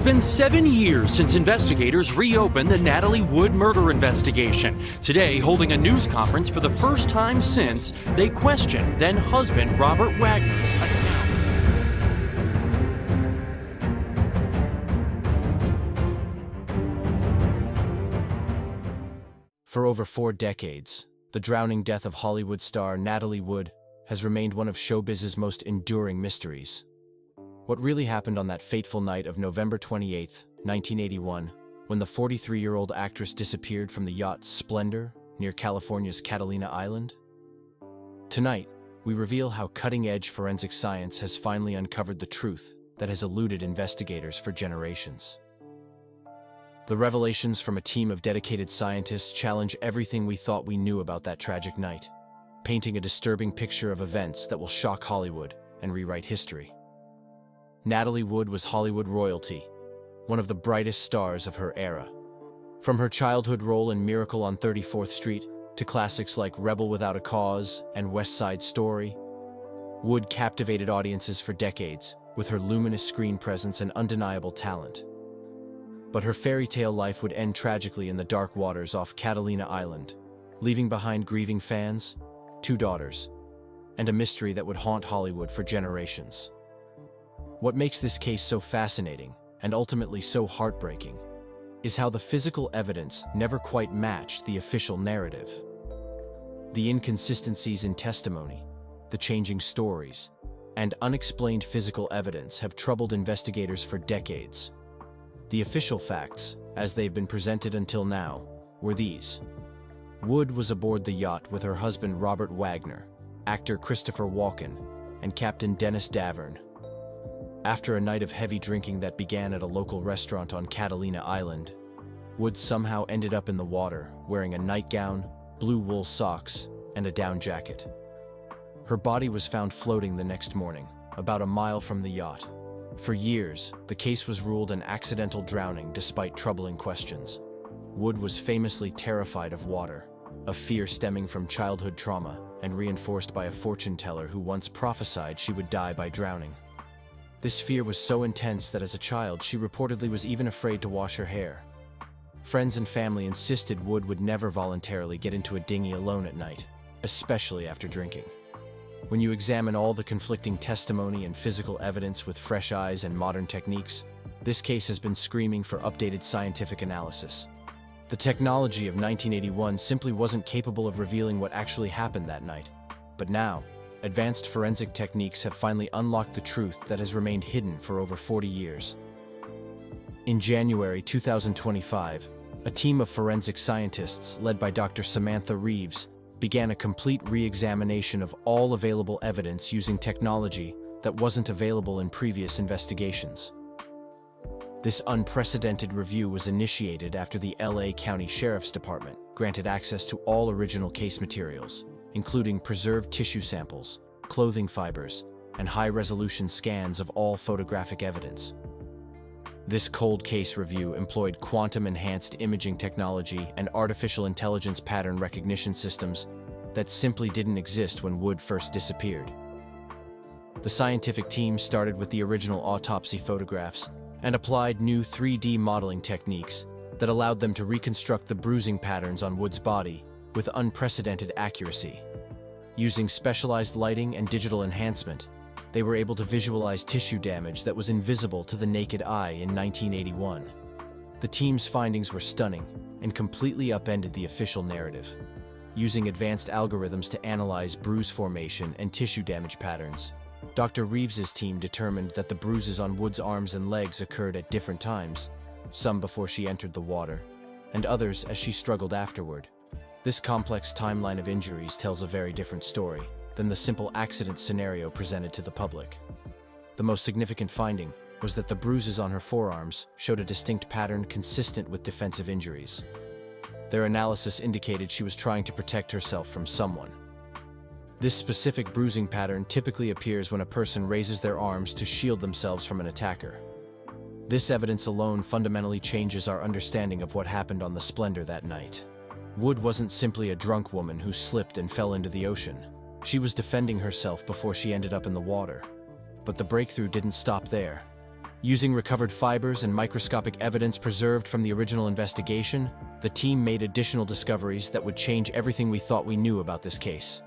been 7 years since investigators reopened the Natalie Wood murder investigation. Today, holding a news conference for the first time since, they questioned then-husband Robert Wagner's account. For over 4 decades, the drowning death of Hollywood star Natalie Wood has remained one of showbiz's most enduring mysteries. What really happened on that fateful night of November 28, 1981, when the 43-year-old actress disappeared from the yacht Splendor near California's Catalina Island? Tonight, we reveal how cutting-edge forensic science has finally uncovered the truth that has eluded investigators for generations. The revelations from a team of dedicated scientists challenge everything we thought we knew about that tragic night, painting a disturbing picture of events that will shock Hollywood and rewrite history. Natalie Wood was Hollywood royalty, one of the brightest stars of her era. From her childhood role in Miracle on 34th Street to classics like Rebel Without a Cause and West Side Story, Wood captivated audiences for decades with her luminous screen presence and undeniable talent. But her fairy tale life would end tragically in the dark waters off Catalina Island, leaving behind grieving fans, 2 daughters, and a mystery that would haunt Hollywood for generations. What makes this case so fascinating, and ultimately so heartbreaking, is how the physical evidence never quite matched the official narrative. The inconsistencies in testimony, the changing stories, and unexplained physical evidence have troubled investigators for decades. The official facts, as they've been presented until now, were these. Wood was aboard the yacht with her husband Robert Wagner, actor Christopher Walken, and Captain Dennis Davern. After a night of heavy drinking that began at a local restaurant on Catalina Island, Wood somehow ended up in the water wearing a nightgown, blue wool socks, and a down jacket. Her body was found floating the next morning, about a mile from the yacht. For years, the case was ruled an accidental drowning despite troubling questions. Wood was famously terrified of water, a fear stemming from childhood trauma and reinforced by a fortune teller who once prophesied she would die by drowning. This fear was so intense that as a child she reportedly was even afraid to wash her hair. Friends and family insisted Wood would never voluntarily get into a dinghy alone at night, especially after drinking. When you examine all the conflicting testimony and physical evidence with fresh eyes and modern techniques, this case has been screaming for updated scientific analysis. The technology of 1981 simply wasn't capable of revealing what actually happened that night. But now, advanced forensic techniques have finally unlocked the truth that has remained hidden for over 40 years. In January 2025, a team of forensic scientists led by Dr. Samantha Reeves began a complete re-examination of all available evidence using technology that wasn't available in previous investigations. This unprecedented review was initiated after the LA County Sheriff's Department granted access to all original case materials, including preserved tissue samples, clothing fibers, and high-resolution scans of all photographic evidence. This cold case review employed quantum-enhanced imaging technology and artificial intelligence pattern recognition systems that simply didn't exist when Wood first disappeared. The scientific team started with the original autopsy photographs and applied new 3D modeling techniques that allowed them to reconstruct the bruising patterns on Wood's body with unprecedented accuracy. Using specialized lighting and digital enhancement, they were able to visualize tissue damage that was invisible to the naked eye in 1981. The team's findings were stunning and completely upended the official narrative. Using advanced algorithms to analyze bruise formation and tissue damage patterns, Dr. Reeves's team determined that the bruises on Wood's arms and legs occurred at different times, some before she entered the water, and others as she struggled afterward. This complex timeline of injuries tells a very different story than the simple accident scenario presented to the public. The most significant finding was that the bruises on her forearms showed a distinct pattern consistent with defensive injuries. Their analysis indicated she was trying to protect herself from someone. This specific bruising pattern typically appears when a person raises their arms to shield themselves from an attacker. This evidence alone fundamentally changes our understanding of what happened on the Splendor that night. Wood wasn't simply a drunk woman who slipped and fell into the ocean. She was defending herself before she ended up in the water. But the breakthrough didn't stop there. Using recovered fibers and microscopic evidence preserved from the original investigation, the team made additional discoveries that would change everything we thought we knew about this case.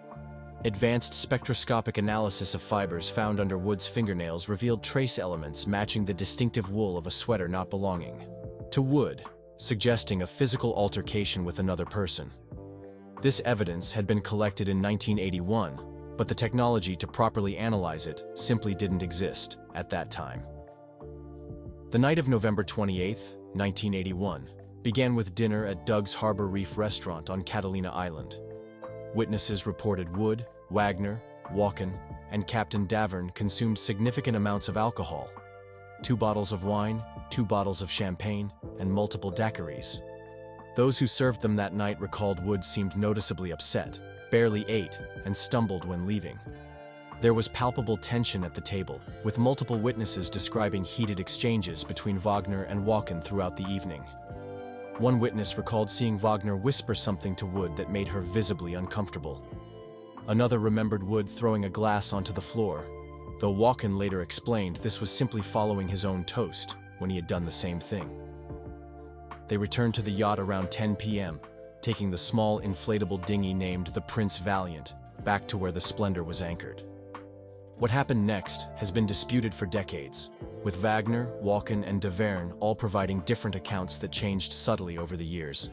Advanced spectroscopic analysis of fibers found under Wood's fingernails revealed trace elements matching the distinctive wool of a sweater not belonging to Wood, suggesting a physical altercation with another person. This evidence had been collected in 1981, but the technology to properly analyze it simply didn't exist at that time. The night of November 28, 1981, began with dinner at Doug's Harbor Reef restaurant on Catalina Island. Witnesses reported Wood, Wagner, Walken, and Captain Davern consumed significant amounts of alcohol: 2 bottles of wine, 2 bottles of champagne, and multiple daiquiris. Those who served them that night recalled Wood seemed noticeably upset, barely ate, and stumbled when leaving. There was palpable tension at the table, with multiple witnesses describing heated exchanges between Wagner and Walken throughout the evening. One witness recalled seeing Wagner whisper something to Wood that made her visibly uncomfortable. Another remembered Wood throwing a glass onto the floor, though Walken later explained this was simply following his own toast when he had done the same thing. They returned to the yacht around 10 p.m., taking the small inflatable dinghy named the Prince Valiant back to where the Splendor was anchored. What happened next has been disputed for decades, with Wagner, Walken, and Davern all providing different accounts that changed subtly over the years.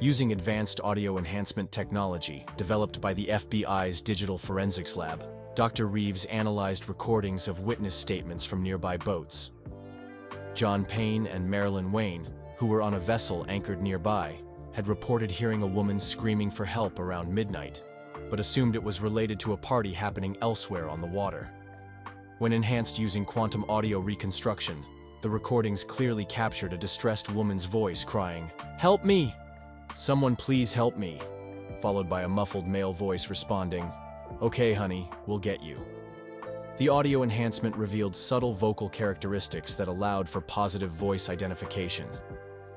Using advanced audio enhancement technology developed by the FBI's Digital Forensics Lab, Dr. Reeves analyzed recordings of witness statements from nearby boats. John Payne and Marilyn Wayne, who were on a vessel anchored nearby, had reported hearing a woman screaming for help around midnight, but assumed it was related to a party happening elsewhere on the water. When enhanced using quantum audio reconstruction, the recordings clearly captured a distressed woman's voice crying, "Help me! Someone please help me!" followed by a muffled male voice responding, "Okay, honey, we'll get you." The audio enhancement revealed subtle vocal characteristics that allowed for positive voice identification.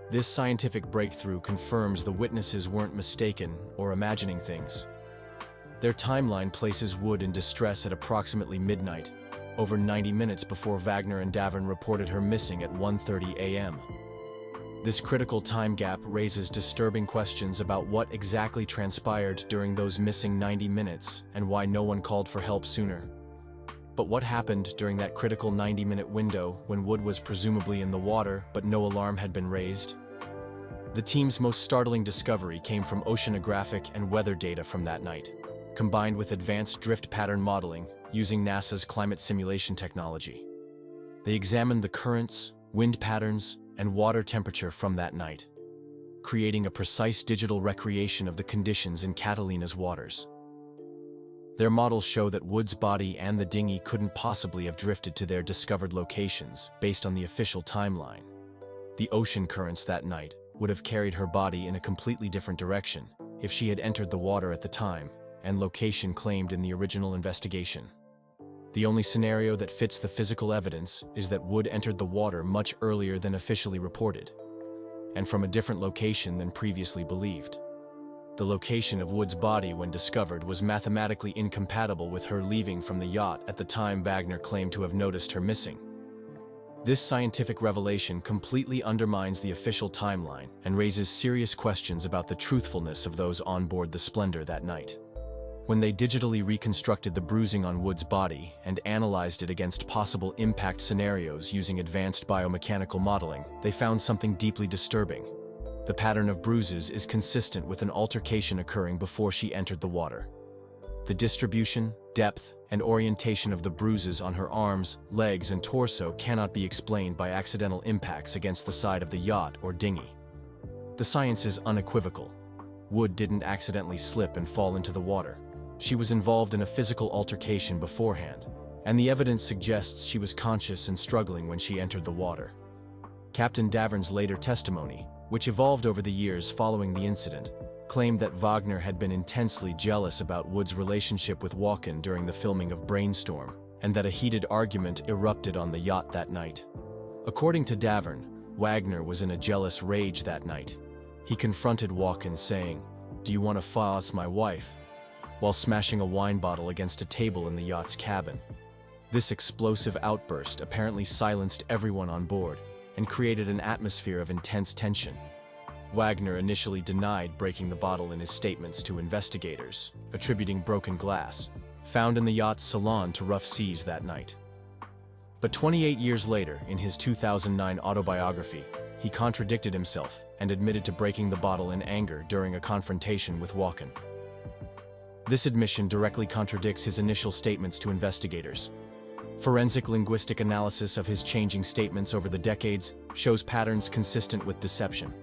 This scientific breakthrough confirms the witnesses weren't mistaken or imagining things. Their timeline places Wood in distress at approximately midnight, over 90 minutes before Wagner and Davern reported her missing at 1:30 a.m. This critical time gap raises disturbing questions about what exactly transpired during those missing 90 minutes and why no one called for help sooner. But what happened during that critical 90-minute window when Wood was presumably in the water but no alarm had been raised? The team's most startling discovery came from oceanographic and weather data from that night, combined with advanced drift pattern modeling using NASA's climate simulation technology. They examined the currents, wind patterns, and water temperature from that night, creating a precise digital recreation of the conditions in Catalina's waters. Their models show that Wood's body and the dinghy couldn't possibly have drifted to their discovered locations based on the official timeline. The ocean currents that night would have carried her body in a completely different direction if she had entered the water at the time and location claimed in the original investigation. The only scenario that fits the physical evidence is that Wood entered the water much earlier than officially reported, and from a different location than previously believed. The location of Wood's body when discovered was mathematically incompatible with her leaving from the yacht at the time Wagner claimed to have noticed her missing. This scientific revelation completely undermines the official timeline and raises serious questions about the truthfulness of those on board the Splendor that night. When they digitally reconstructed the bruising on Wood's body and analyzed it against possible impact scenarios using advanced biomechanical modeling, they found something deeply disturbing. The pattern of bruises is consistent with an altercation occurring before she entered the water. The distribution, depth, and orientation of the bruises on her arms, legs, and torso cannot be explained by accidental impacts against the side of the yacht or dinghy. The science is unequivocal. Wood didn't accidentally slip and fall into the water. She was involved in a physical altercation beforehand, and the evidence suggests she was conscious and struggling when she entered the water. Captain Davern's later testimony, which evolved over the years following the incident, claimed that Wagner had been intensely jealous about Wood's relationship with Walken during the filming of Brainstorm, and that a heated argument erupted on the yacht that night. According to Davern, Wagner was in a jealous rage that night. He confronted Walken saying, "Do you want to fuss my wife?" while smashing a wine bottle against a table in the yacht's cabin. This explosive outburst apparently silenced everyone on board and created an atmosphere of intense tension. Wagner initially denied breaking the bottle in his statements to investigators, attributing broken glass found in the yacht's salon to rough seas that night. But 28 years later, in his 2009 autobiography, he contradicted himself and admitted to breaking the bottle in anger during a confrontation with Walken. This admission directly contradicts his initial statements to investigators. Forensic linguistic analysis of his changing statements over the decades shows patterns consistent with deception.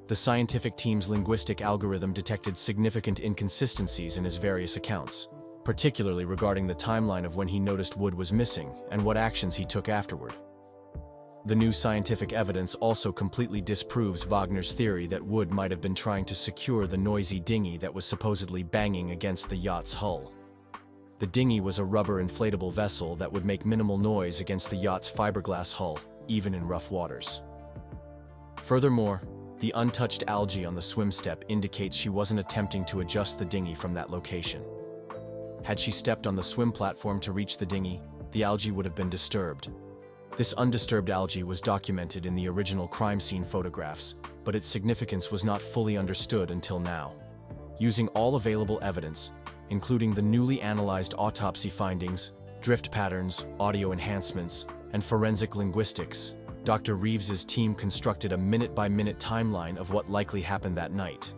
The scientific team's linguistic algorithm detected significant inconsistencies in his various accounts, particularly regarding the timeline of when he noticed Wood was missing and what actions he took afterward. The new scientific evidence also completely disproves Wagner's theory that Wood might have been trying to secure the noisy dinghy that was supposedly banging against the yacht's hull. The dinghy was a rubber inflatable vessel that would make minimal noise against the yacht's fiberglass hull, even in rough waters. Furthermore, the untouched algae on the swim step indicates she wasn't attempting to adjust the dinghy from that location. Had she stepped on the swim platform to reach the dinghy, the algae would have been disturbed. This undisturbed algae was documented in the original crime scene photographs, but its significance was not fully understood until now. Using all available evidence, including the newly analyzed autopsy findings, drift patterns, audio enhancements, and forensic linguistics, Dr. Reeves's team constructed a minute-by-minute timeline of what likely happened that night.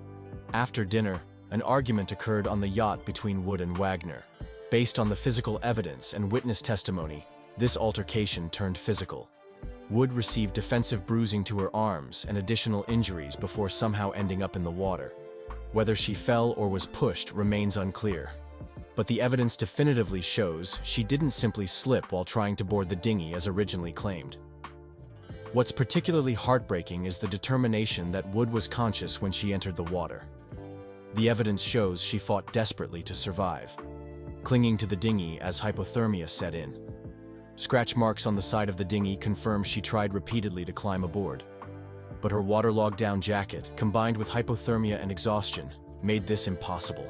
After dinner, an argument occurred on the yacht between Wood and Wagner. Based on the physical evidence and witness testimony, this altercation turned physical. Wood received defensive bruising to her arms and additional injuries before somehow ending up in the water. Whether she fell or was pushed remains unclear. But the evidence definitively shows she didn't simply slip while trying to board the dinghy as originally claimed. What's particularly heartbreaking is the determination that Wood was conscious when she entered the water. The evidence shows she fought desperately to survive, clinging to the dinghy as hypothermia set in. Scratch marks on the side of the dinghy confirm she tried repeatedly to climb aboard. But her waterlogged down jacket, combined with hypothermia and exhaustion, made this impossible.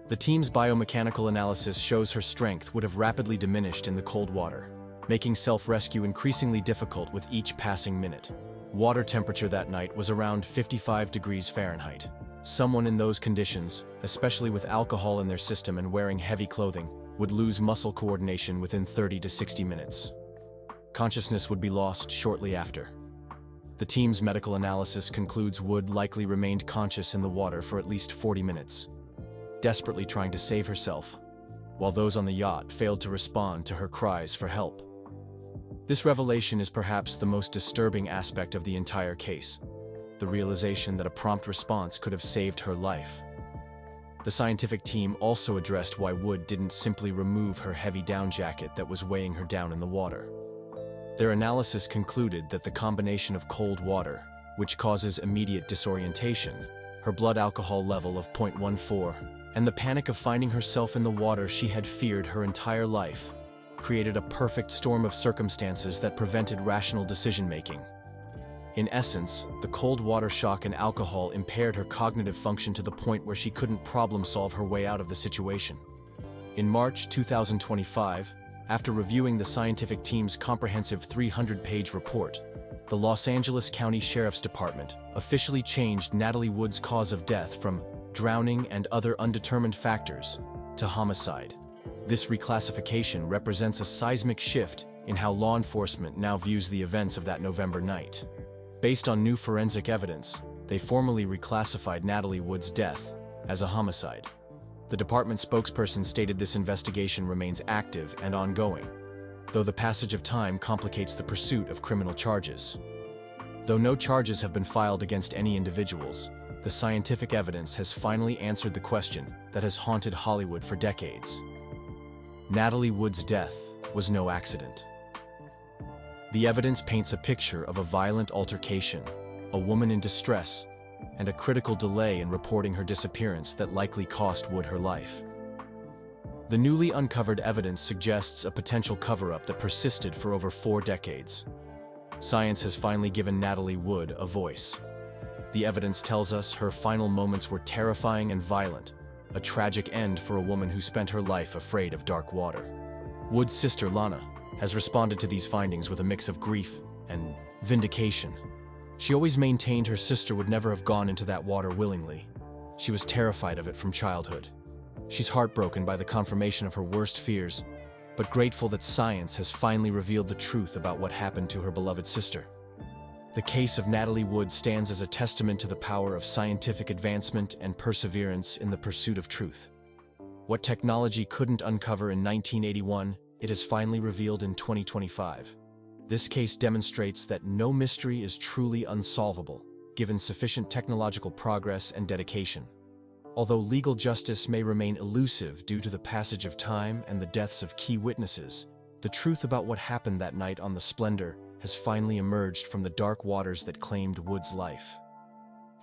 The team's biomechanical analysis shows her strength would have rapidly diminished in the cold water, making self-rescue increasingly difficult with each passing minute. Water temperature that night was around 55 degrees Fahrenheit. Someone in those conditions, especially with alcohol in their system and wearing heavy clothing, would lose muscle coordination within 30 to 60 minutes. Consciousness would be lost shortly after. The team's medical analysis concludes Wood likely remained conscious in the water for at least 40 minutes, desperately trying to save herself, while those on the yacht failed to respond to her cries for help. This revelation is perhaps the most disturbing aspect of the entire case, the realization that a prompt response could have saved her life. The scientific team also addressed why Wood didn't simply remove her heavy down jacket that was weighing her down in the water. Their analysis concluded that the combination of cold water, which causes immediate disorientation, her blood alcohol level of 0.14, and the panic of finding herself in the water she had feared her entire life, created a perfect storm of circumstances that prevented rational decision-making. In essence, the cold water shock and alcohol impaired her cognitive function to the point where she couldn't problem-solve her way out of the situation. In March 2025, after reviewing the scientific team's comprehensive 300-page report, the Los Angeles County Sheriff's Department officially changed Natalie Wood's cause of death from drowning and other undetermined factors to homicide. This reclassification represents a seismic shift in how law enforcement now views the events of that November night. Based on new forensic evidence, they formally reclassified Natalie Wood's death as a homicide. The department spokesperson stated this investigation remains active and ongoing, though the passage of time complicates the pursuit of criminal charges. Though no charges have been filed against any individuals, the scientific evidence has finally answered the question that has haunted Hollywood for decades. Natalie Wood's death was no accident. The evidence paints a picture of a violent altercation, a woman in distress, and a critical delay in reporting her disappearance that likely cost Wood her life. The newly uncovered evidence suggests a potential cover-up that persisted for over 4 decades. Science has finally given Natalie Wood a voice. The evidence tells us her final moments were terrifying and violent, a tragic end for a woman who spent her life afraid of dark water. Wood's sister, Lana, has responded to these findings with a mix of grief and vindication. She always maintained her sister would never have gone into that water willingly. She was terrified of it from childhood. She's heartbroken by the confirmation of her worst fears, but grateful that science has finally revealed the truth about what happened to her beloved sister. The case of Natalie Wood stands as a testament to the power of scientific advancement and perseverance in the pursuit of truth. What technology couldn't uncover in 1981, it has finally revealed in 2025. This case demonstrates that no mystery is truly unsolvable, given sufficient technological progress and dedication. Although legal justice may remain elusive due to the passage of time and the deaths of key witnesses, the truth about what happened that night on the Splendor has finally emerged from the dark waters that claimed Wood's life.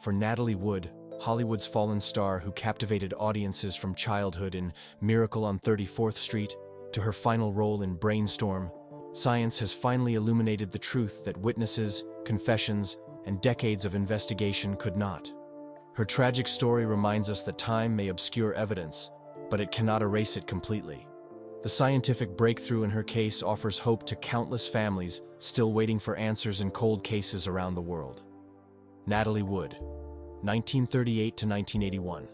For Natalie Wood, Hollywood's fallen star who captivated audiences from childhood in Miracle on 34th Street to her final role in Brainstorm, science has finally illuminated the truth that witnesses, confessions, and decades of investigation could not. Her tragic story reminds us that time may obscure evidence, but it cannot erase it completely. The scientific breakthrough in her case offers hope to countless families still waiting for answers in cold cases around the world. Natalie Wood, 1938 to 1981.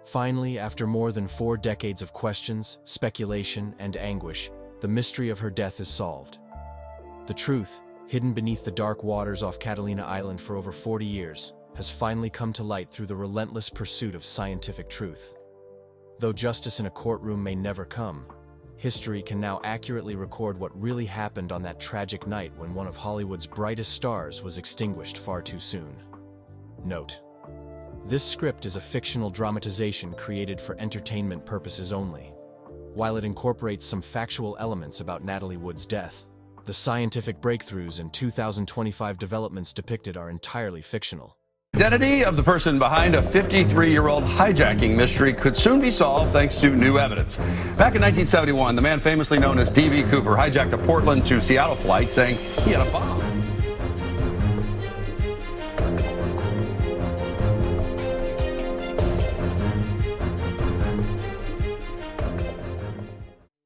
Finally, after more than 4 decades of questions, speculation, and anguish, the mystery of her death is solved. The truth, hidden beneath the dark waters off Catalina Island for over 40 years, has finally come to light through the relentless pursuit of scientific truth. Though justice in a courtroom may never come, history can now accurately record what really happened on that tragic night when one of Hollywood's brightest stars was extinguished far too soon. Note: this script is a fictional dramatization created for entertainment purposes only. While it incorporates some factual elements about Natalie Wood's death, the scientific breakthroughs and 2025 developments depicted are entirely fictional. Identity of the person behind a 53-year-old hijacking mystery could soon be solved thanks to new evidence. Back in 1971, the man famously known as D.B. Cooper hijacked a Portland to Seattle flight saying he had a bomb.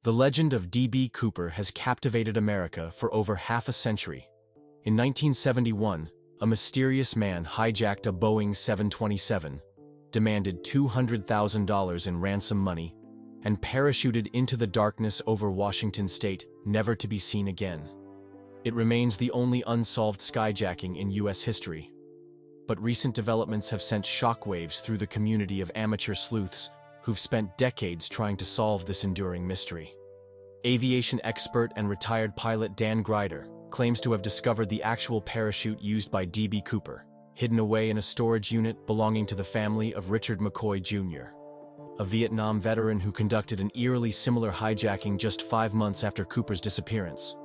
The legend of D.B. Cooper has captivated America for over half a century. In 1971, a mysterious man hijacked a Boeing 727, demanded $200,000 in ransom money, and parachuted into the darkness over Washington state, never to be seen again. It remains the only unsolved skyjacking in U.S. history. But recent developments have sent shockwaves through the community of amateur sleuths who've spent decades trying to solve this enduring mystery. Aviation expert and retired pilot Dan Grider claims to have discovered the actual parachute used by D.B. Cooper, hidden away in a storage unit belonging to the family of Richard McCoy Jr., a Vietnam veteran who conducted an eerily similar hijacking just 5 months after Cooper's disappearance.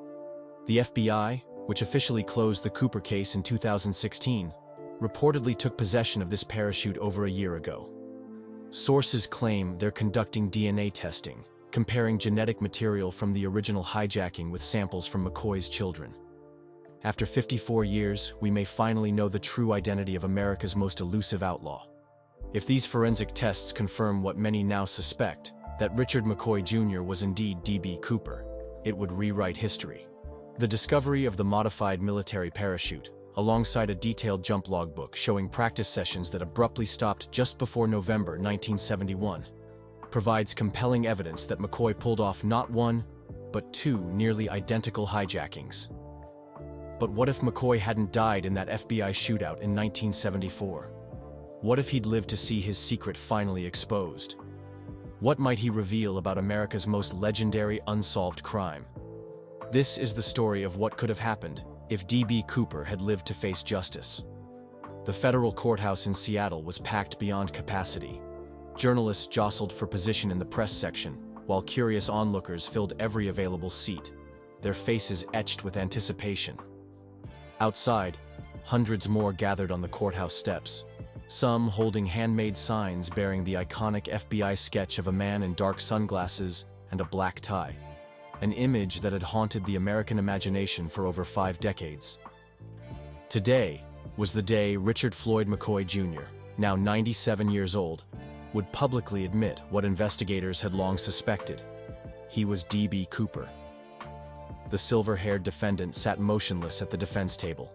The FBI, which officially closed the Cooper case in 2016, reportedly took possession of this parachute over a year ago. Sources claim they're conducting DNA testing, comparing genetic material from the original hijacking with samples from McCoy's children. After 54 years, we may finally know the true identity of America's most elusive outlaw. If these forensic tests confirm what many now suspect, that Richard McCoy Jr. was indeed D.B. Cooper, it would rewrite history. The discovery of the modified military parachute, alongside a detailed jump logbook showing practice sessions that abruptly stopped just before November 1971, provides compelling evidence that McCoy pulled off not one, but 2 nearly identical hijackings. But what if McCoy hadn't died in that FBI shootout in 1974? What if he'd lived to see his secret finally exposed? What might he reveal about America's most legendary unsolved crime? This is the story of what could have happened if D.B. Cooper had lived to face justice. The federal courthouse in Seattle was packed beyond capacity. Journalists jostled for position in the press section, while curious onlookers filled every available seat, their faces etched with anticipation. Outside, hundreds more gathered on the courthouse steps, some holding handmade signs bearing the iconic FBI sketch of a man in dark sunglasses and a black tie, an image that had haunted the American imagination for over 5 decades. Today was the day Richard Floyd McCoy Jr., now 97 years old, would publicly admit what investigators had long suspected. He was D.B. Cooper. The silver-haired defendant sat motionless at the defense table,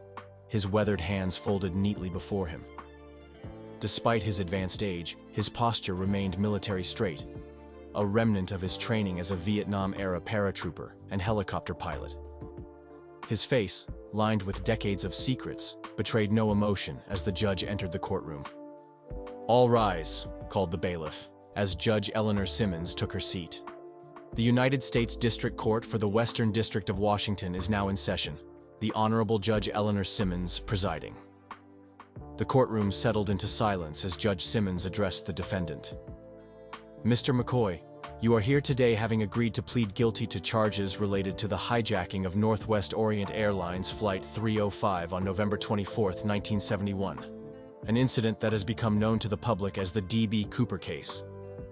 his weathered hands folded neatly before him. Despite his advanced age, his posture remained military straight, a remnant of his training as a Vietnam-era paratrooper and helicopter pilot. His face, lined with decades of secrets, betrayed no emotion as the judge entered the courtroom. "All rise," called the bailiff, as Judge Eleanor Simmons took her seat. The United States District Court for the Western District of Washington is now in session, the Honorable Judge Eleanor Simmons presiding. The courtroom settled into silence as Judge Simmons addressed the defendant. "Mr. McCoy, you are here today having agreed to plead guilty to charges related to the hijacking of Northwest Orient Airlines Flight 305 on November 24, 1971, an incident that has become known to the public as the D.B. Cooper case.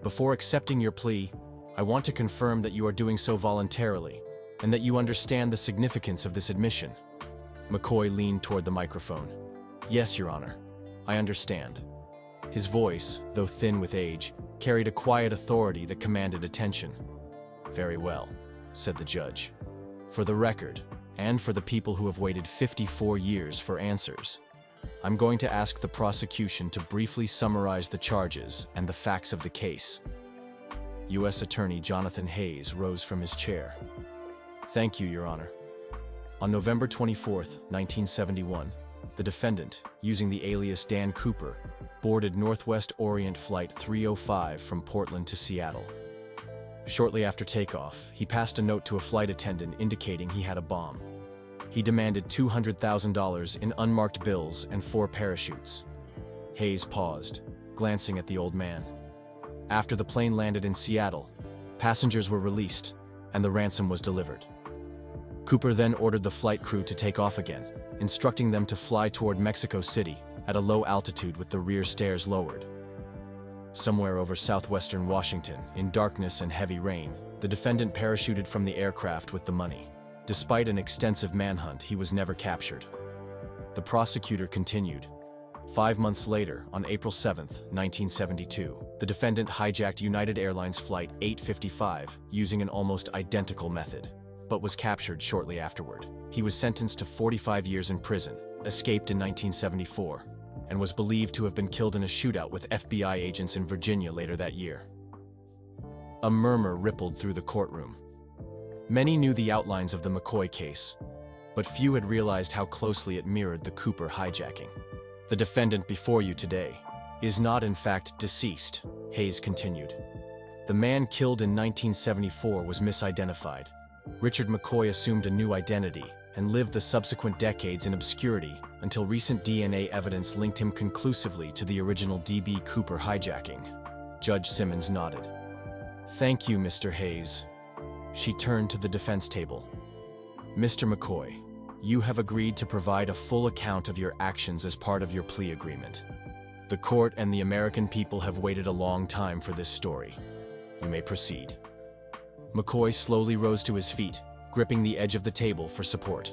Before accepting your plea, I want to confirm that you are doing so voluntarily, and that you understand the significance of this admission." McCoy leaned toward the microphone. "Yes, Your Honor, I understand." His voice, though thin with age, carried a quiet authority that commanded attention. "Very well," said the judge. "For the record, and for the people who have waited 54 years for answers, I'm going to ask the prosecution to briefly summarize the charges and the facts of the case." U.S. Attorney Jonathan Hayes rose from his chair. "Thank you, Your Honor. On November 24, 1971, the defendant, using the alias Dan Cooper, boarded Northwest Orient Flight 305 from Portland to Seattle. Shortly after takeoff, he passed a note to a flight attendant indicating he had a bomb. He demanded $200,000 in unmarked bills and 4 parachutes. Hayes paused, glancing at the old man. After the plane landed in Seattle, passengers were released, and the ransom was delivered. Cooper then ordered the flight crew to take off again, instructing them to fly toward Mexico City at a low altitude with the rear stairs lowered. Somewhere over southwestern Washington, in darkness and heavy rain, the defendant parachuted from the aircraft with the money. Despite an extensive manhunt, he was never captured. The prosecutor continued. 5 months later, on April 7, 1972, the defendant hijacked United Airlines Flight 855 using an almost identical method, but was captured shortly afterward. He was sentenced to 45 years in prison, escaped in 1974, and was believed to have been killed in a shootout with FBI agents in Virginia later that year. A murmur rippled through the courtroom. Many knew the outlines of the McCoy case, but few had realized how closely it mirrored the Cooper hijacking. "The defendant before you today is not in fact deceased," Hayes continued. "The man killed in 1974 was misidentified. Richard McCoy assumed a new identity and lived the subsequent decades in obscurity until recent DNA evidence linked him conclusively to the original D.B. Cooper hijacking." Judge Simmons nodded. "Thank you, Mr. Hayes." She turned to the defense table. "Mr. McCoy, you have agreed to provide a full account of your actions as part of your plea agreement. The court and the American people have waited a long time for this story. You may proceed." McCoy slowly rose to his feet, gripping the edge of the table for support.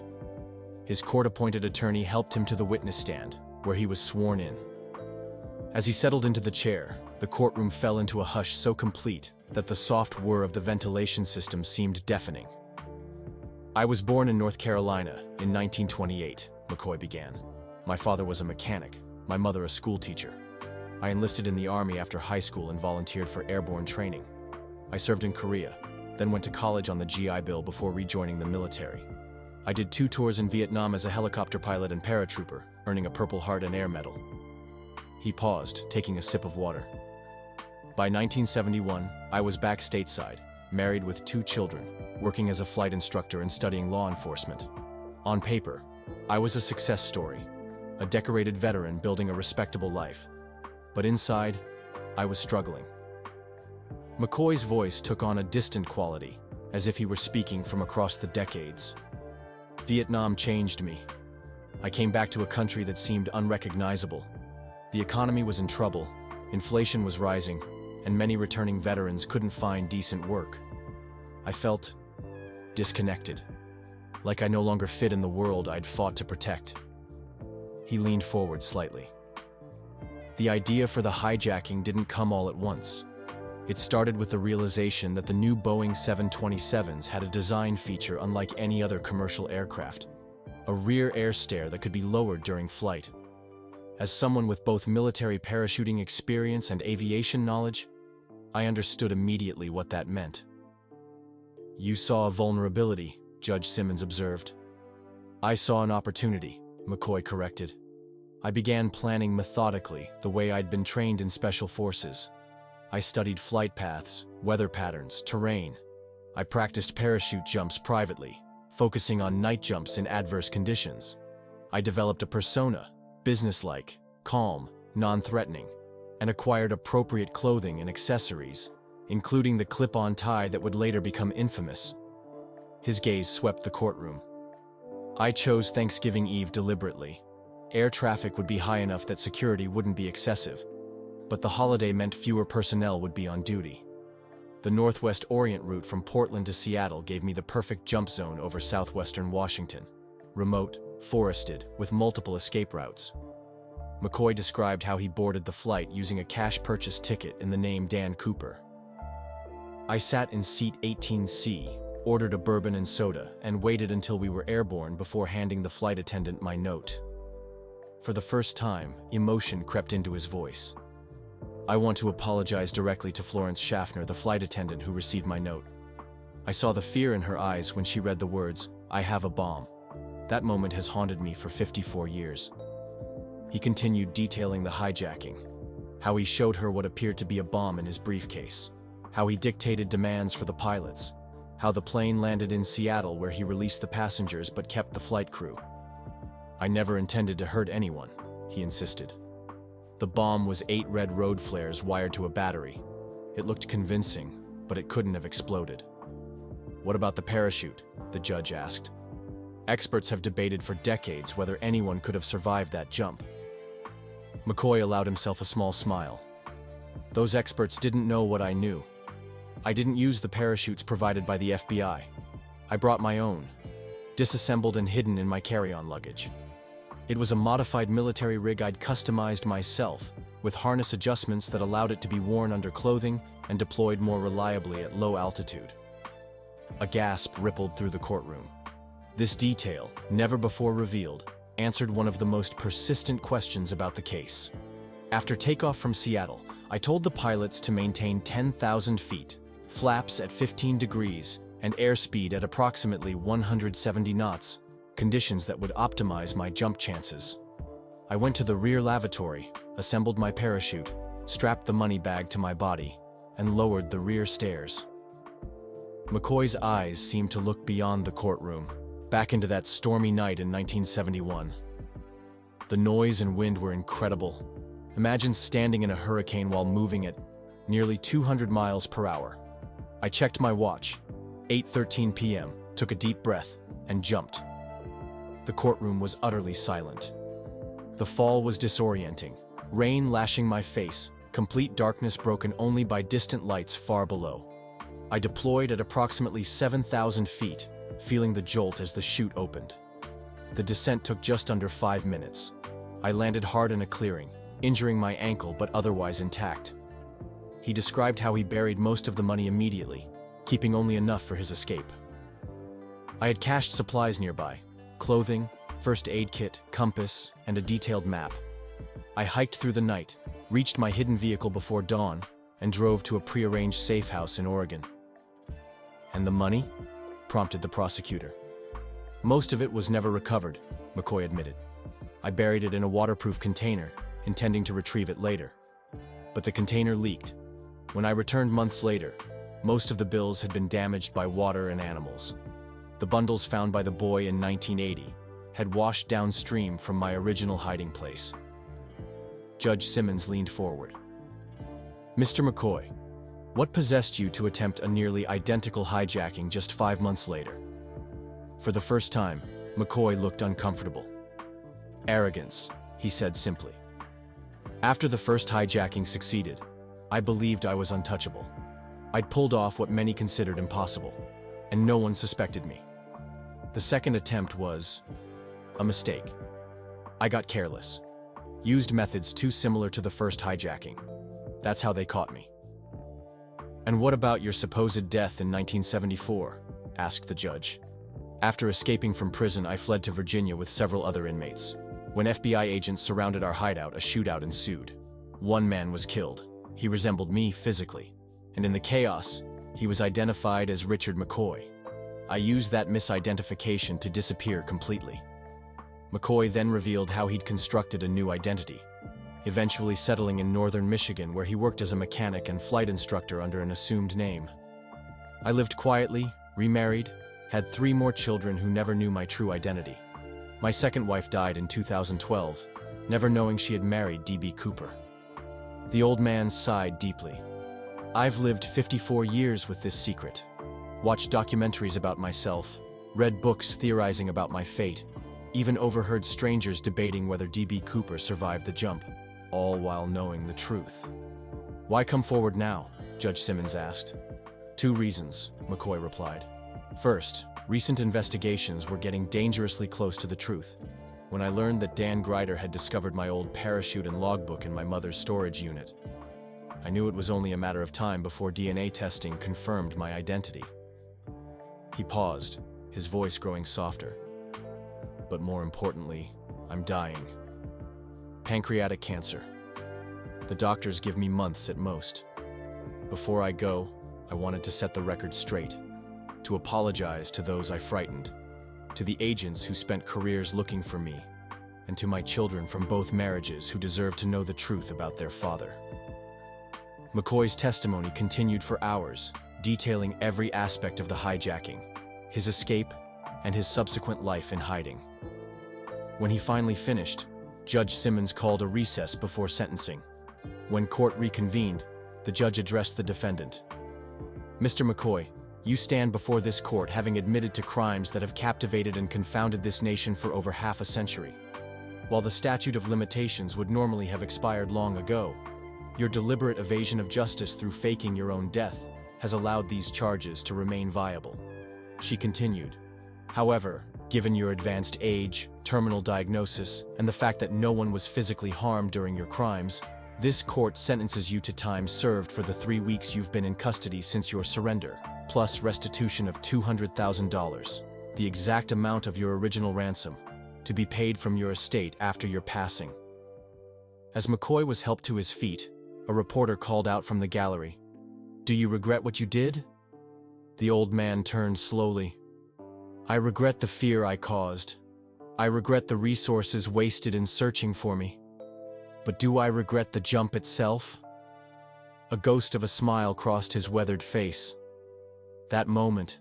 His court-appointed attorney helped him to the witness stand, where he was sworn in. As he settled into the chair, the courtroom fell into a hush so complete that the soft whir of the ventilation system seemed deafening. "I was born in North Carolina in 1928, McCoy began. "My father was a mechanic, my mother a schoolteacher. I enlisted in the Army after high school and volunteered for airborne training. I served in Korea, then went to college on the GI Bill before rejoining the military. I did 2 tours in Vietnam as a helicopter pilot and paratrooper, earning a Purple Heart and Air Medal." He paused, taking a sip of water. "By 1971, I was back stateside, married with 2 children, working as a flight instructor and studying law enforcement. On paper, I was a success story, a decorated veteran building a respectable life. But inside, I was struggling." McCoy's voice took on a distant quality, as if he were speaking from across the decades. "Vietnam changed me. I came back to a country that seemed unrecognizable. The economy was in trouble, inflation was rising, and many returning veterans couldn't find decent work. I felt disconnected, like I no longer fit in the world I'd fought to protect." He leaned forward slightly. "The idea for the hijacking didn't come all at once. It started with the realization that the new Boeing 727s had a design feature unlike any other commercial aircraft: a rear air stair that could be lowered during flight. As someone with both military parachuting experience and aviation knowledge, I understood immediately what that meant. "You saw a vulnerability," Judge Simmons observed. "I saw an opportunity," McCoy corrected. "I began planning methodically, the way I'd been trained in special forces. I studied flight paths, weather patterns, terrain. I practiced parachute jumps privately, focusing on night jumps in adverse conditions. I developed a persona, businesslike, calm, non-threatening, and acquired appropriate clothing and accessories, including the clip-on tie that would later become infamous." His gaze swept the courtroom. "I chose Thanksgiving Eve deliberately. Air traffic would be high enough that security wouldn't be excessive, but the holiday meant fewer personnel would be on duty. The Northwest Orient route from Portland to Seattle gave me the perfect jump zone over southwestern Washington, remote, forested, with multiple escape routes." McCoy described how he boarded the flight using a cash purchase ticket in the name Dan Cooper. "I sat in seat 18C, ordered a bourbon and soda, and waited until we were airborne before handing the flight attendant my note." For the first time, emotion crept into his voice. "I want to apologize directly to Florence Schaffner, the flight attendant who received my note. I saw the fear in her eyes when she read the words, 'I have a bomb.' That moment has haunted me for 54 years. He continued detailing the hijacking, how he showed her what appeared to be a bomb in his briefcase, how he dictated demands for the pilots, how the plane landed in Seattle where he released the passengers but kept the flight crew. "I never intended to hurt anyone," he insisted. "The bomb was 8 red road flares wired to a battery. It looked convincing, but it couldn't have exploded." "What about the parachute?" the judge asked. "Experts have debated for decades whether anyone could have survived that jump." McCoy allowed himself a small smile. "Those experts didn't know what I knew. I didn't use the parachutes provided by the FBI. I brought my own, disassembled and hidden in my carry-on luggage. It was a modified military rig I'd customized myself, with harness adjustments that allowed it to be worn under clothing and deployed more reliably at low altitude." A gasp rippled through the courtroom. This detail, never before revealed, answered one of the most persistent questions about the case. "After takeoff from Seattle, I told the pilots to maintain 10,000 feet, flaps at 15 degrees, and airspeed at approximately 170 knots, conditions that would optimize my jump chances. I went to the rear lavatory, assembled my parachute, strapped the money bag to my body, and lowered the rear stairs." McCoy's eyes seemed to look beyond the courtroom, back into that stormy night in 1971. The noise and wind were incredible. Imagine standing in a hurricane while moving at nearly 200 miles per hour. I checked my watch, 8:13 p.m., took a deep breath, and jumped. The courtroom was utterly silent. The fall was disorienting, rain lashing my face, complete darkness broken only by distant lights far below. I deployed at approximately 7,000 feet, feeling the jolt as the chute opened. The descent took just under 5 minutes. I landed hard in a clearing, injuring my ankle but otherwise intact. He described how he buried most of the money immediately, keeping only enough for his escape. I had cached supplies nearby: clothing, first aid kit, compass, and a detailed map. I hiked through the night, reached my hidden vehicle before dawn, and drove to a prearranged safe house in Oregon. "And the money?" prompted the prosecutor. "Most of it was never recovered," McCoy admitted. "I buried it in a waterproof container, intending to retrieve it later. But the container leaked. When I returned months later, most of the bills had been damaged by water and animals. The bundles found by the boy in 1980 had washed downstream from my original hiding place." Judge Simmons leaned forward. "Mr. McCoy, what possessed you to attempt a nearly identical hijacking just 5 months later?" For the first time, McCoy looked uncomfortable. "Arrogance," he said simply. "After the first hijacking succeeded, I believed I was untouchable. I'd pulled off what many considered impossible, and no one suspected me. The second attempt was a mistake. I got careless, used methods too similar to the first hijacking. That's how they caught me." "And what about your supposed death in 1974? Asked the judge. "After escaping from prison, I fled to Virginia with several other inmates. When FBI agents surrounded our hideout, a shootout ensued. One man was killed. He resembled me physically, and in the chaos, he was identified as Richard McCoy. I used that misidentification to disappear completely." McCoy then revealed how he'd constructed a new identity, eventually settling in northern Michigan, where he worked as a mechanic and flight instructor under an assumed name. "I lived quietly, remarried, had 3 more children who never knew my true identity. My second wife died in 2012, never knowing she had married D.B. Cooper." The old man sighed deeply. "I've lived 54 years with this secret. Watched documentaries about myself, read books theorizing about my fate, even overheard strangers debating whether D.B. Cooper survived the jump, all while knowing the truth." "Why come forward now?" Judge Simmons asked. "2 reasons," McCoy replied. "First, recent investigations were getting dangerously close to the truth. When I learned that Dan Greider had discovered my old parachute and logbook in my mother's storage unit, I knew it was only a matter of time before DNA testing confirmed my identity." He paused, his voice growing softer. "But more importantly, I'm dying. Pancreatic cancer. The doctors give me months at most. Before I go, I wanted to set the record straight, to apologize to those I frightened, to the agents who spent careers looking for me, and to my children from both marriages who deserve to know the truth about their father." McCoy's testimony continued for hours, detailing every aspect of the hijacking, his escape, and his subsequent life in hiding. When he finally finished, Judge Simmons called a recess before sentencing. When court reconvened, the judge addressed the defendant. "Mr. McCoy, you stand before this court having admitted to crimes that have captivated and confounded this nation for over half a century. While the statute of limitations would normally have expired long ago, your deliberate evasion of justice through faking your own death has allowed these charges to remain viable." She continued, "However, given your advanced age, terminal diagnosis, and the fact that no one was physically harmed during your crimes, this court sentences you to time served for the 3 weeks you've been in custody since your surrender, plus restitution of $200,000, the exact amount of your original ransom, to be paid from your estate after your passing." As McCoy was helped to his feet, a reporter called out from the gallery, "Do you regret what you did?" The old man turned slowly. "I regret the fear I caused. I regret the resources wasted in searching for me. But do I regret the jump itself?" A ghost of a smile crossed his weathered face. That moment,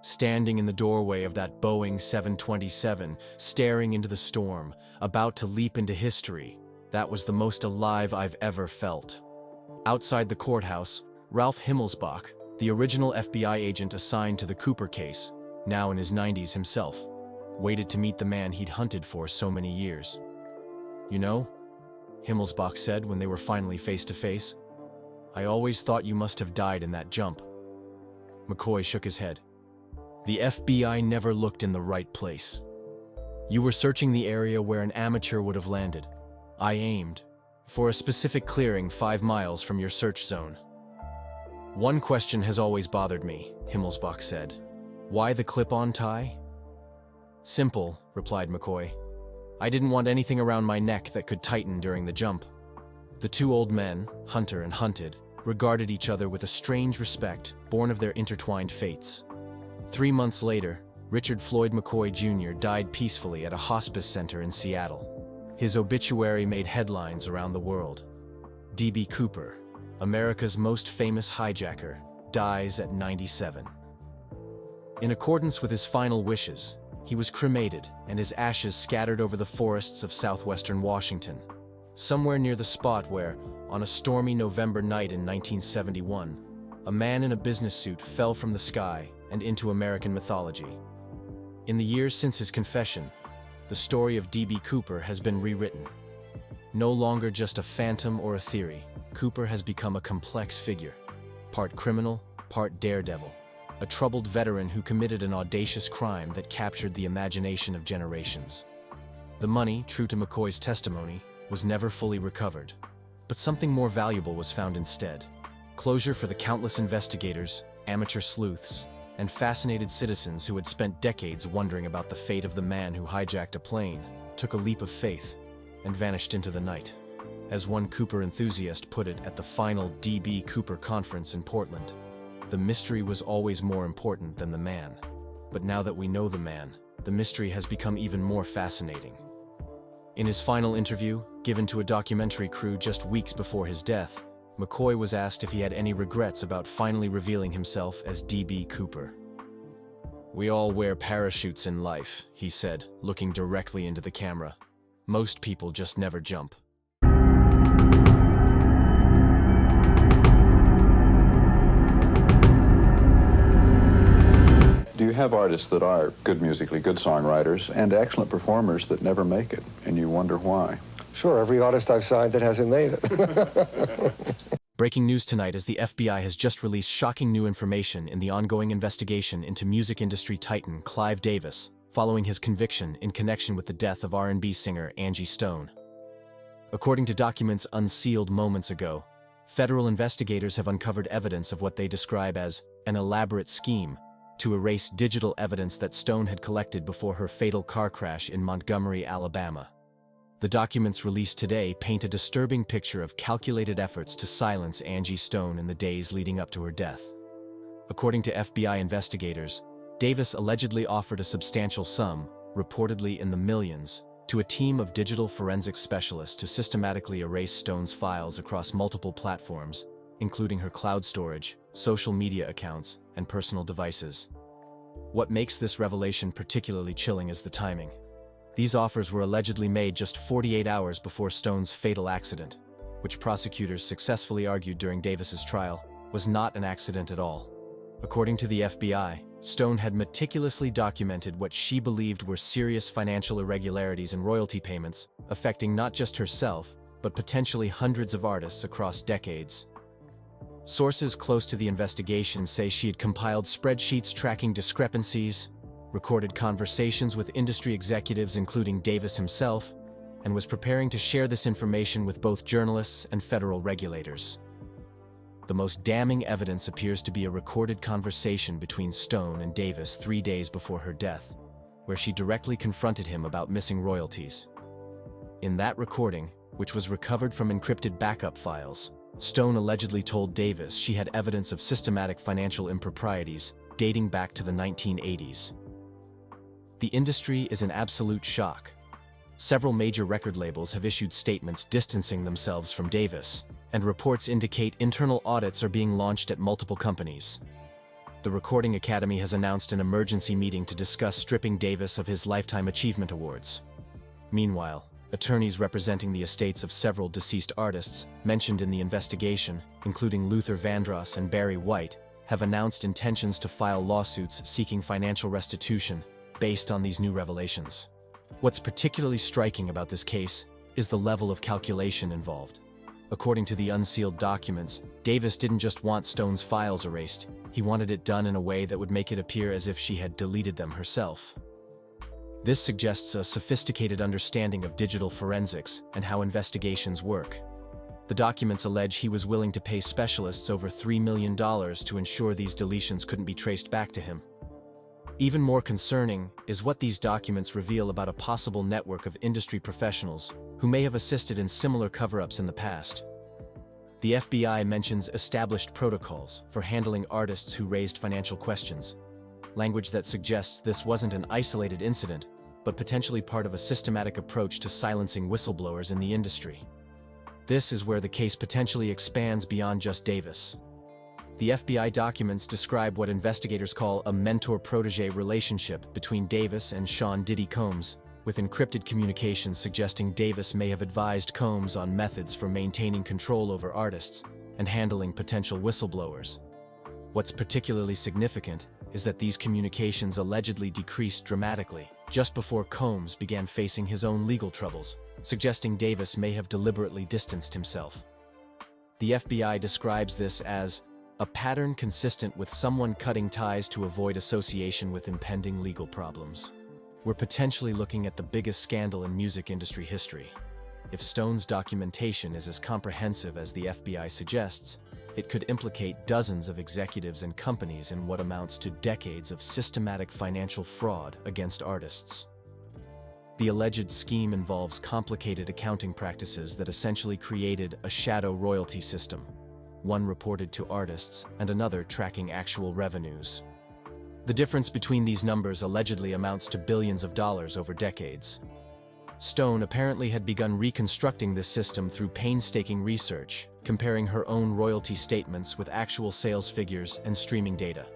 standing in the doorway of that Boeing 727, staring into the storm, about to leap into history, that was the most alive I've ever felt. Outside the courthouse, Ralph Himmelsbach, the original FBI agent assigned to the Cooper case, now in his 90s himself, waited to meet the man he'd hunted for so many years. "You know," Himmelsbach said when they were finally face to face, "I always thought you must have died in that jump." McCoy shook his head. "The FBI never looked in the right place. You were searching the area where an amateur would have landed. I aimed for a specific clearing 5 miles from your search zone." "One question has always bothered me," Himmelsbach said. "Why the clip-on tie?" "Simple," replied McCoy. "I didn't want anything around my neck that could tighten during the jump." The 2 old men, hunter and hunted, regarded each other with a strange respect born of their intertwined fates. 3 months later, Richard Floyd McCoy Jr. died peacefully at a hospice center in Seattle. His obituary made headlines around the world. D.B. Cooper, America's most famous hijacker, dies at 97. In accordance with his final wishes, he was cremated and his ashes scattered over the forests of southwestern Washington, somewhere near the spot where, on a stormy November night in 1971, a man in a business suit fell from the sky and into American mythology. In the years since his confession, the story of D.B. Cooper has been rewritten. No longer just a phantom or a theory, Cooper has become a complex figure, part criminal, part daredevil, a troubled veteran who committed an audacious crime that captured the imagination of generations. The money, true to McCoy's testimony, was never fully recovered, but something more valuable was found instead: Closure for the countless investigators, amateur sleuths, and fascinated citizens who had spent decades wondering about the fate of the man who hijacked a plane, took a leap of faith, and vanished into the night. As one Cooper enthusiast put it at the final D.B. Cooper conference in Portland, the mystery was always more important than the man. But now that we know the man, the mystery has become even more fascinating. In his final interview, given to a documentary crew just weeks before his death, McCoy was asked if he had any regrets about finally revealing himself as D.B. Cooper. "We all wear parachutes in life," he said, looking directly into the camera. "Most people just never jump." Do you have artists that are good musically, good songwriters, and excellent performers that never make it, and you wonder why? Sure, every artist I've signed that hasn't made it. Breaking news tonight as the FBI has just released shocking new information in the ongoing investigation into music industry titan Clive Davis, following his conviction in connection with the death of R&B singer Angie Stone. According to documents unsealed moments ago, federal investigators have uncovered evidence of what they describe as an elaborate scheme to erase digital evidence that Stone had collected before her fatal car crash in Montgomery, Alabama. The documents released today paint a disturbing picture of calculated efforts to silence Angie Stone in the days leading up to her death. According to FBI investigators, Davis allegedly offered a substantial sum, reportedly in the millions, to a team of digital forensics specialists to systematically erase Stone's files across multiple platforms, including her cloud storage, social media accounts, and personal devices. What makes this revelation particularly chilling is the timing. These offers were allegedly made just 48 hours before Stone's fatal accident, which prosecutors successfully argued during Davis's trial was not an accident at all. According to the FBI, Stone had meticulously documented what she believed were serious financial irregularities and royalty payments, affecting not just herself, but potentially hundreds of artists across decades. Sources close to the investigation say she had compiled spreadsheets tracking discrepancies, recorded conversations with industry executives including Davis himself, and was preparing to share this information with both journalists and federal regulators. The most damning evidence appears to be a recorded conversation between Stone and Davis 3 days before her death, where she directly confronted him about missing royalties. In that recording, which was recovered from encrypted backup files, Stone allegedly told Davis she had evidence of systematic financial improprieties dating back to the 1980s. The industry is in absolute shock. Several major record labels have issued statements distancing themselves from Davis, and reports indicate internal audits are being launched at multiple companies. The Recording Academy has announced an emergency meeting to discuss stripping Davis of his Lifetime Achievement Awards. Meanwhile, attorneys representing the estates of several deceased artists mentioned in the investigation, including Luther Vandross and Barry White, have announced intentions to file lawsuits seeking financial restitution based on these new revelations. What's particularly striking about this case is the level of calculation involved. According to the unsealed documents, Davis didn't just want Stone's files erased, he wanted it done in a way that would make it appear as if she had deleted them herself. This suggests a sophisticated understanding of digital forensics and how investigations work. The documents allege he was willing to pay specialists over $3 million to ensure these deletions couldn't be traced back to him. Even more concerning is what these documents reveal about a possible network of industry professionals who may have assisted in similar cover-ups in the past. The FBI mentions established protocols for handling artists who raised financial questions, language that suggests this wasn't an isolated incident, but potentially part of a systematic approach to silencing whistleblowers in the industry. This is where the case potentially expands beyond just Davis. The FBI documents describe what investigators call a mentor-protege relationship between Davis and Sean Diddy Combs, with encrypted communications suggesting Davis may have advised Combs on methods for maintaining control over artists and handling potential whistleblowers. What's particularly significant is that these communications allegedly decreased dramatically just before Combs began facing his own legal troubles, suggesting Davis may have deliberately distanced himself. The FBI describes this as a pattern consistent with someone cutting ties to avoid association with impending legal problems. We're potentially looking at the biggest scandal in music industry history. If Stone's documentation is as comprehensive as the FBI suggests, it could implicate dozens of executives and companies in what amounts to decades of systematic financial fraud against artists. The alleged scheme involves complicated accounting practices that essentially created a shadow royalty system, one reported to artists and another tracking actual revenues. The difference between these numbers allegedly amounts to billions of dollars over decades. Stone apparently had begun reconstructing this system through painstaking research, comparing her own royalty statements with actual sales figures and streaming data.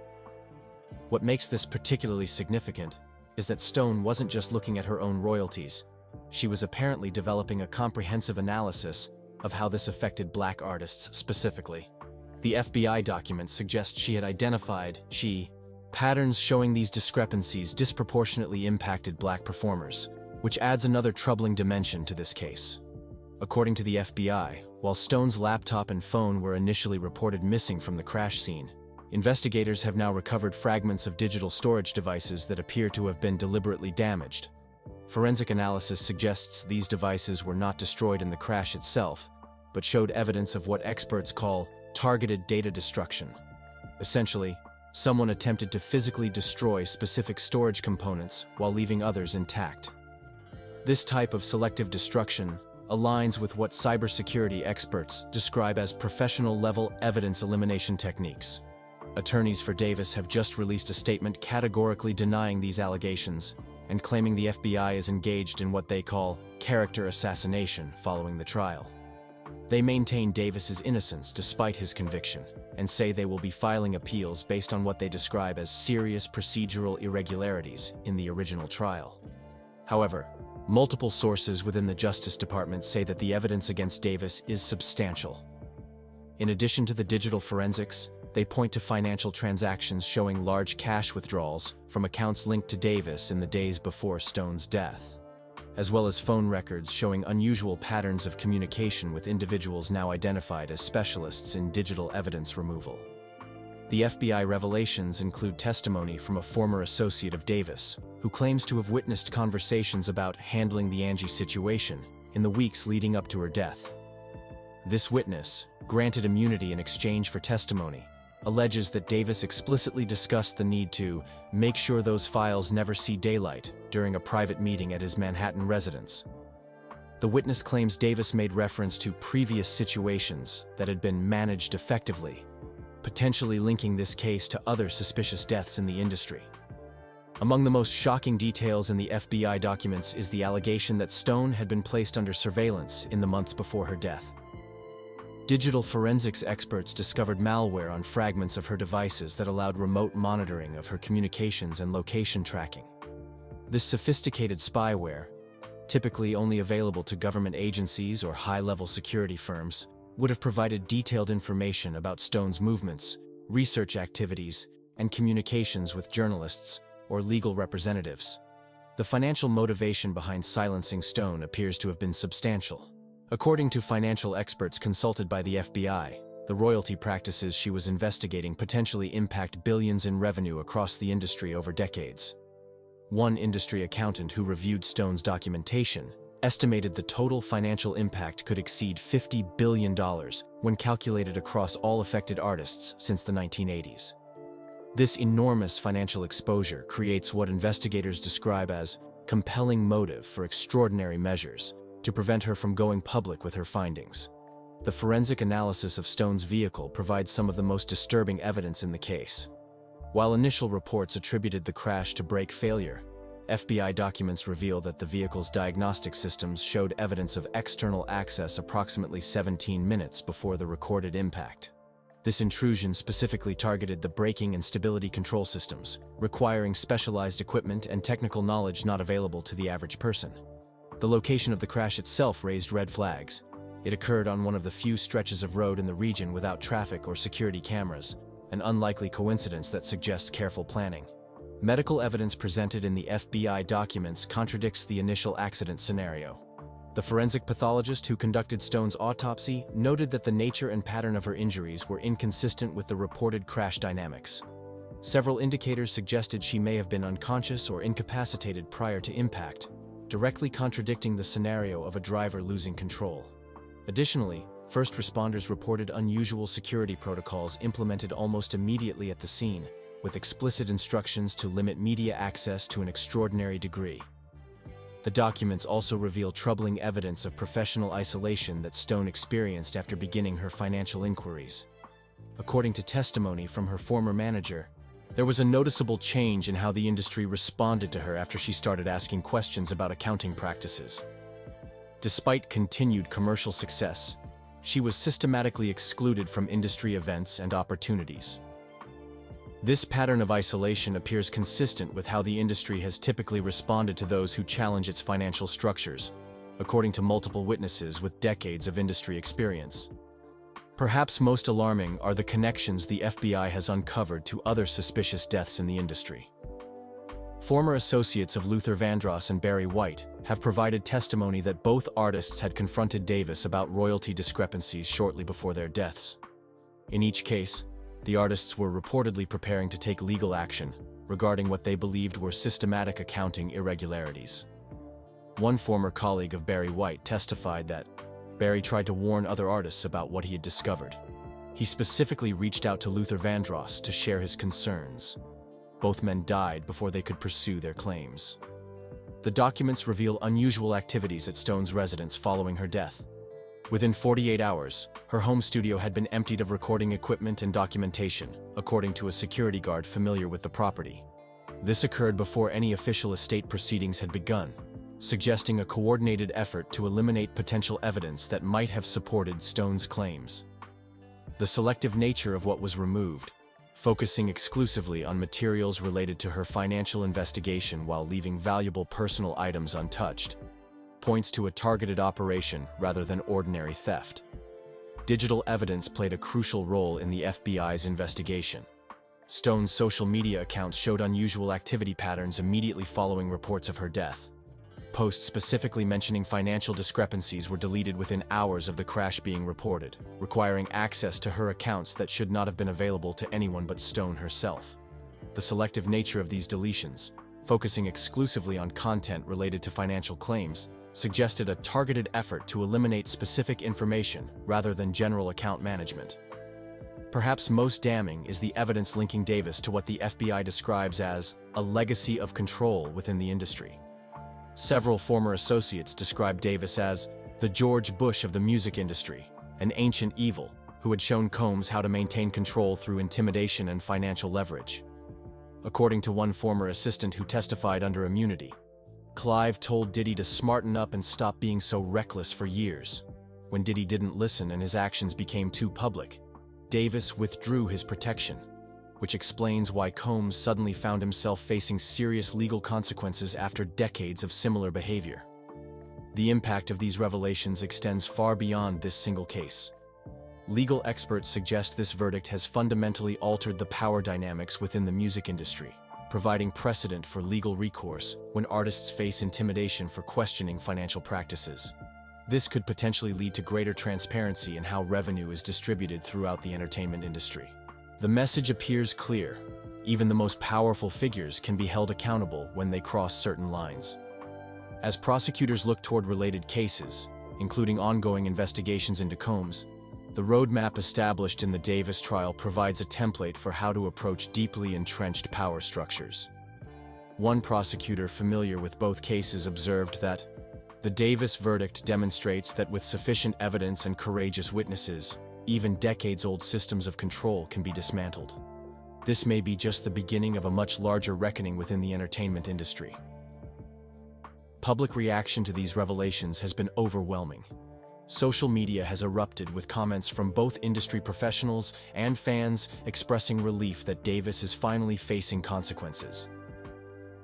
What makes this particularly significant is that Stone wasn't just looking at her own royalties. She was apparently developing a comprehensive analysis of how this affected Black artists specifically. The FBI documents suggest she had identified patterns showing these discrepancies disproportionately impacted Black performers, which adds another troubling dimension to this case. According to the FBI, while Stone's laptop and phone were initially reported missing from the crash scene, investigators have now recovered fragments of digital storage devices that appear to have been deliberately damaged. Forensic analysis suggests these devices were not destroyed in the crash itself, but showed evidence of what experts call targeted data destruction. Essentially, someone attempted to physically destroy specific storage components while leaving others intact. This type of selective destruction aligns with what cybersecurity experts describe as professional-level evidence elimination techniques. Attorneys for Davis have just released a statement categorically denying these allegations and claiming the FBI is engaged in what they call character assassination following the trial. They maintain Davis's innocence despite his conviction and say they will be filing appeals based on what they describe as serious procedural irregularities in the original trial. However, multiple sources within the Justice Department say that the evidence against Davis is substantial. In addition to the digital forensics, they point to financial transactions showing large cash withdrawals from accounts linked to Davis in the days before Stone's death, as well as phone records showing unusual patterns of communication with individuals now identified as specialists in digital evidence removal. The FBI revelations include testimony from a former associate of Davis, who claims to have witnessed conversations about handling the Angie situation in the weeks leading up to her death. This witness, granted immunity in exchange for testimony, alleges that Davis explicitly discussed the need to make sure those files never see daylight during a private meeting at his Manhattan residence. The witness claims Davis made reference to previous situations that had been managed effectively, potentially linking this case to other suspicious deaths in the industry. Among the most shocking details in the FBI documents is the allegation that Stone had been placed under surveillance in the months before her death. Digital forensics experts discovered malware on fragments of her devices that allowed remote monitoring of her communications and location tracking. This sophisticated spyware, typically only available to government agencies or high-level security firms, would have provided detailed information about Stone's movements, research activities, and communications with journalists or legal representatives. The financial motivation behind silencing Stone appears to have been substantial. According to financial experts consulted by the FBI, the royalty practices she was investigating potentially impact billions in revenue across the industry over decades. One industry accountant who reviewed Stone's documentation estimated the total financial impact could exceed $50 billion when calculated across all affected artists since the 1980s. This enormous financial exposure creates what investigators describe as compelling motive for extraordinary measures to prevent her from going public with her findings. The forensic analysis of Stone's vehicle provides some of the most disturbing evidence in the case. While initial reports attributed the crash to brake failure, FBI documents reveal that the vehicle's diagnostic systems showed evidence of external access approximately 17 minutes before the recorded impact. This intrusion specifically targeted the braking and stability control systems, requiring specialized equipment and technical knowledge not available to the average person. The location of the crash itself raised red flags. It occurred on one of the few stretches of road in the region without traffic or security cameras, an unlikely coincidence that suggests careful planning. Medical evidence presented in the FBI documents contradicts the initial accident scenario. The forensic pathologist who conducted Stone's autopsy noted that the nature and pattern of her injuries were inconsistent with the reported crash dynamics. Several indicators suggested she may have been unconscious or incapacitated prior to impact, directly contradicting the scenario of a driver losing control. Additionally, First responders reported unusual security protocols implemented almost immediately at the scene, with explicit instructions to limit media access to an extraordinary degree. The documents also reveal troubling evidence of professional isolation that Stone experienced after beginning her financial inquiries. According to testimony from her former manager, there was a noticeable change in how the industry responded to her after she started asking questions about accounting practices. Despite continued commercial success, she was systematically excluded from industry events and opportunities. This pattern of isolation appears consistent with how the industry has typically responded to those who challenge its financial structures, according to multiple witnesses with decades of industry experience. Perhaps most alarming are the connections the FBI has uncovered to other suspicious deaths in the industry. Former associates of Luther Vandross and Barry White have provided testimony that both artists had confronted Davis about royalty discrepancies shortly before their deaths. In each case, the artists were reportedly preparing to take legal action regarding what they believed were systematic accounting irregularities. One former colleague of Barry White testified that Barry tried to warn other artists about what he had discovered. He specifically reached out to Luther Vandross to share his concerns. Both men died before they could pursue their claims. The documents reveal unusual activities at Stone's residence following her death. Within 48 hours, her home studio had been emptied of recording equipment and documentation, according to a security guard familiar with the property. This occurred before any official estate proceedings had begun, suggesting a coordinated effort to eliminate potential evidence that might have supported Stone's claims. The selective nature of what was removed, focusing exclusively on materials related to her financial investigation while leaving valuable personal items untouched, points to a targeted operation rather than ordinary theft. Digital evidence played a crucial role in the FBI's investigation. Stone's social media accounts showed unusual activity patterns immediately following reports of her death. Posts specifically mentioning financial discrepancies were deleted within hours of the crash being reported, requiring access to her accounts that should not have been available to anyone but Stone herself. The selective nature of these deletions, focusing exclusively on content related to financial claims, suggested a targeted effort to eliminate specific information rather than general account management. Perhaps most damning is the evidence linking Davis to what the FBI describes as a legacy of control within the industry. Several former associates described Davis as the George Bush of the music industry, an ancient evil who had shown Combs how to maintain control through intimidation and financial leverage. According to one former assistant who testified under immunity, Clive told Diddy to smarten up and stop being so reckless for years. When Diddy didn't listen and his actions became too public, Davis withdrew his protection, which explains why Combs suddenly found himself facing serious legal consequences after decades of similar behavior. The impact of these revelations extends far beyond this single case. Legal experts suggest this verdict has fundamentally altered the power dynamics within the music industry, providing precedent for legal recourse when artists face intimidation for questioning financial practices. This could potentially lead to greater transparency in how revenue is distributed throughout the entertainment industry. The message appears clear. Even the most powerful figures can be held accountable when they cross certain lines. As prosecutors look toward related cases, including ongoing investigations into Combs, the roadmap established in the Davis trial provides a template for how to approach deeply entrenched power structures. One prosecutor familiar with both cases observed that the Davis verdict demonstrates that with sufficient evidence and courageous witnesses, even decades-old systems of control can be dismantled. This may be just the beginning of a much larger reckoning within the entertainment industry. Public reaction to these revelations has been overwhelming. Social media has erupted with comments from both industry professionals and fans expressing relief that Davis is finally facing consequences.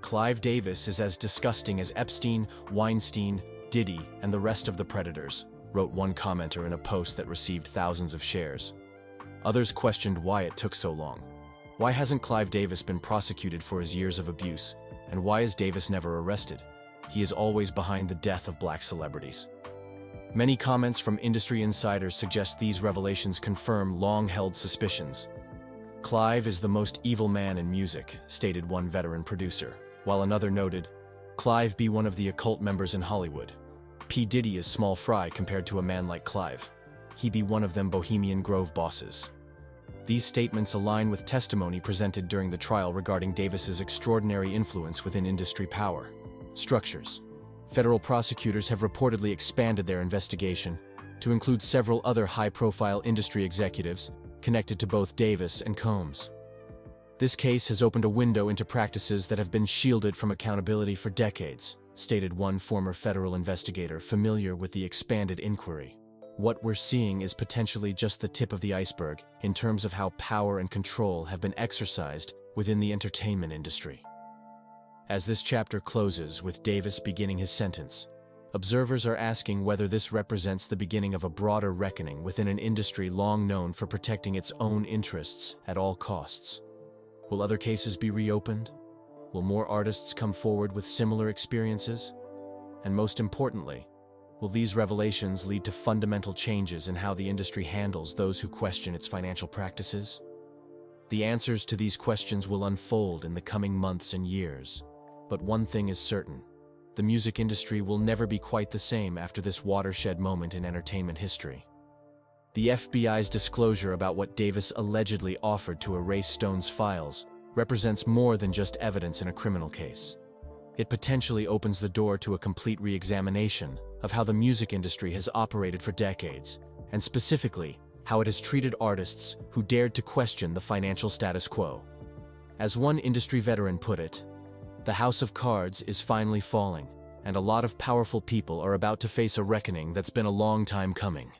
Clive Davis is as disgusting as Epstein, Weinstein, Diddy, and the rest of the predators, wrote one commenter in a post that received thousands of shares. Others questioned why it took so long. Why hasn't Clive Davis been prosecuted for his years of abuse? And why is Davis never arrested? He is always behind the death of black celebrities. Many comments from industry insiders suggest these revelations confirm long-held suspicions. Clive is the most evil man in music, stated one veteran producer, while another noted, Clive be one of the occult members in Hollywood. P. Diddy is small fry compared to a man like Clive. he be one of them Bohemian Grove bosses. These statements align with testimony presented during the trial regarding Davis's extraordinary influence within industry power structures. Federal prosecutors have reportedly expanded their investigation to include several other high-profile industry executives connected to both Davis and Combs. This case has opened a window into practices that have been shielded from accountability for decades, stated one former federal investigator familiar with the expanded inquiry. What we're seeing is potentially just the tip of the iceberg in terms of how power and control have been exercised within the entertainment industry. As this chapter closes with Davis beginning his sentence, observers are asking whether this represents the beginning of a broader reckoning within an industry long known for protecting its own interests at all costs. Will other cases be reopened? Will more artists come forward with similar experiences? And most importantly, will these revelations lead to fundamental changes in how the industry handles those who question its financial practices? The answers to these questions will unfold in the coming months and years. But one thing is certain: the music industry will never be quite the same after this watershed moment in entertainment history. The FBI's disclosure about what Davis allegedly offered to erase Stone's files represents more than just evidence in a criminal case. It potentially opens the door to a complete re-examination of how the music industry has operated for decades, and specifically, how it has treated artists who dared to question the financial status quo. As one industry veteran put it, "The house of cards is finally falling, and a lot of powerful people are about to face a reckoning that's been a long time coming."